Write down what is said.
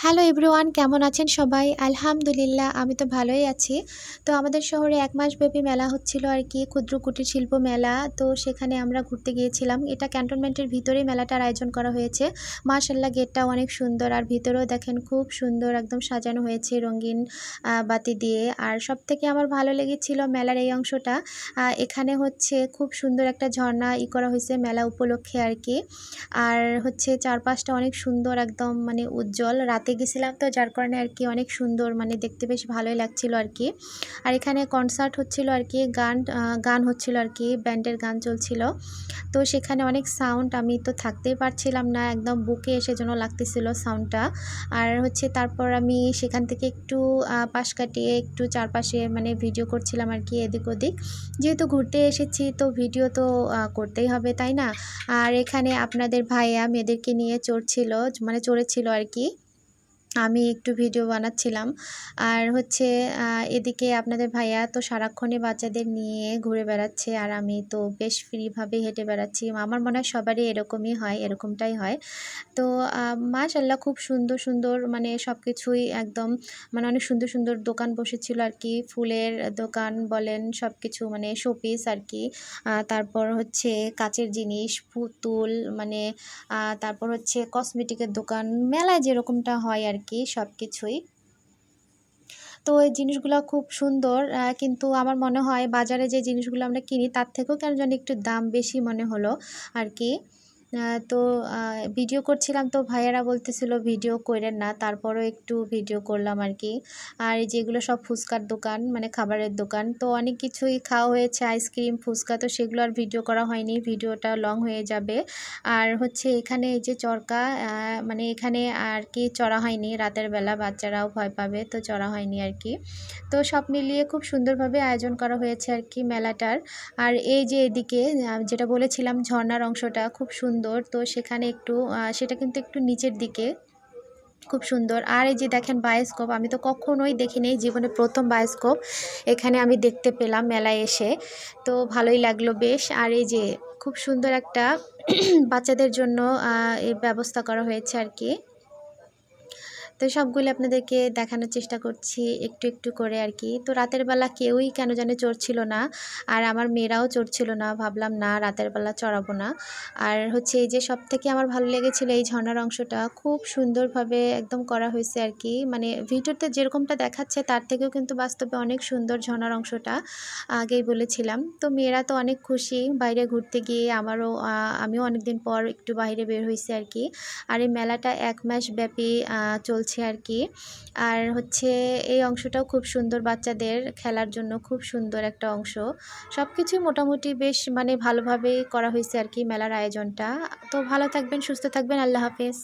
Hello everyone, কেমন আছেন সবাই? আলহামদুলিল্লাহ, আমি তো ভালোই আছি। তো আমাদের শহরে ১ মাসব্যাপী মেলা হচ্ছিল আর কি, ক্ষুদ্র কুটির শিল্প মেলা। তো সেখানে আমরা ঘুরতে গিয়েছিলাম। এটা ক্যান্টনমেন্টের ভিতরেই মেলাটার আয়োজন করা হয়েছে। মাশাআল্লাহ, গেটটাও অনেক সুন্দর, আর ভিতরেও দেখেন খুব সুন্দর একদম সাজানো হয়েছে রঙিন বাতি দিয়ে। আর সবথেকে আমার ভালো লেগেছিল মেলার এই অংশটা। এখানে হচ্ছে খুব সুন্দর একটা ঝর্ণা করা হয়েছে মেলা উপলক্ষে আর কি। আর হচ্ছে চারপাশটা অনেক সুন্দর, একদম মানে উজ্জ্বল। রাতে গেছিলাম তো, যার কারণে আর কি অনেক সুন্দর, মানে দেখতে বেশ ভালোই লাগছিল আর কি। আর এখানে কনসার্ট হচ্ছিল আর কি, গান হচ্ছিল আর কি, ব্যান্ডের গান চলছিল। তো সেখানে অনেক সাউন্ড, আমি তো থাকতেই পারছিলাম না, একদম বুকে এসে যেন লাগতেছিল সাউন্ডটা। আর হচ্ছে তারপর আমি সেখান থেকে একটু পাশ কাটিয়ে একটু চারপাশে মানে ভিডিও করছিলাম আর কি, এদিক ওদিক। যেহেতু ঘুরতে এসেছি তো ভিডিও তো করতেই হবে, তাই না? আর এখানে আপনাদের ভাইয়া মেয়েদেরকে নিয়ে মানে চড়েছিল আর কি। আমি একটু ভিডিও বানাচ্ছিলাম। আর হচ্ছে এদিকে আপনাদের ভাইয়া তো সারাক্ষণই বাচ্চাদের নিয়ে ঘুরে বেড়াচ্ছে, আর আমি তো বেশ ফ্রিভাবে হেঁটে বেড়াচ্ছি। আমার মনে হয় সবারই এরকমই হয়, এরকমটাই হয়। তো মাশাআল্লাহ, খুব সুন্দর সুন্দর মানে সব কিছুই একদম, মানে অনেক সুন্দর সুন্দর দোকান বসেছিল আর কি। ফুলের দোকান বলেন, সব কিছু মানে শোপিস আর কি। তারপর হচ্ছে কাচের জিনিস, পুতুল, মানে তারপর হচ্ছে কসমেটিকের দোকান, মেলায় যেরকমটা হয় আর কি, সব কিছুই। তো এই জিনিসগুলো খুব সুন্দর, কিন্তু আমার মনে হয় বাজারে যে জিনিসগুলো আমরা কিনি তার থেকেও কেন জানি একটু দাম বেশি মনে হলো আর কি। তো ভিডিও করছিলাম তো ভাইয়েরা বলতেছিল ভিডিও কইরেন না, তারপরও একটু ভিডিও করলাম আর কি। আর এই যেগুলো সব ফুচকার দোকান, মানে খাবারের দোকান, তো অনেক কিছুই খাওয়া হয়েছে, আইসক্রিম, ফুচকা, তো সেগুলো আর ভিডিও করা হয়নি, ভিডিওটা লং হয়ে যাবে। আর হচ্ছে এখানে এই যে চরকা, মানে এখানে আর কি চড়া হয়নি, রাতের বেলা বাচ্চারাও ভয় পাবে, তো চড়া হয়নি আর কি। তো সব মিলিয়ে খুব সুন্দরভাবে আয়োজন করা হয়েছে আর কি মেলাটার। আর এই যে এদিকে যেটা বলেছিলাম ঝর্ণার অংশটা খুব সুন্দর, তো সেখানে একটু সেটা কিন্তু একটু নিচের দিকে, খুব সুন্দর। আর এই যে দেখেন বায়োস্কোপ, আমি তো কখনোই দেখিনি, জীবনে প্রথম বায়োস্কোপ এখানে আমি দেখতে পেলাম মেলায় এসে, তো ভালোই লাগলো বেশ। আর এই যে খুব সুন্দর একটা বাচ্চাদের জন্য এই ব্যবস্থা করা হয়েছে আর কি। তো সবগুলো আপনাদেরকে দেখানোর চেষ্টা করছি একটু একটু করে আর কি। তো রাতের বেলা কেউই কেন জানি চড়ছিল না, আর আমার মেয়েরাও চড়ছিল না, ভাবলাম না রাতের বেলা চড়াবো না। আর হচ্ছে এই যে সবথেকে আমার ভালো লেগেছিল এই ঝর্ণার অংশটা, খুব সুন্দরভাবে একদম করা হয়েছে আর কি। মানে ভিডিওতে যেরকমটা দেখাচ্ছে তার থেকেও কিন্তু বাস্তবে অনেক সুন্দর ঝর্ণার অংশটা, আগেই বলেছিলাম। তো মেয়েরা তো অনেক খুশি বাইরে ঘুরতে গিয়ে, আমিও অনেকদিন পর একটু বাইরে বের হয়েছি আর কি। আর এই মেলাটা ১ মাস ব্যাপী চলছে আর কি। আর হচ্ছে এই অংশটাও খুব সুন্দর, বাচ্চাদের খেলার জন্য খুব সুন্দর একটা অংশ। সব কিছুই মোটামুটি বেশ মানে ভালোভাবেই করা হয়েছে আর কি মেলার আয়োজনটা। তো ভালো থাকবেন, সুস্থ থাকবেন, আল্লাহ হাফেজ।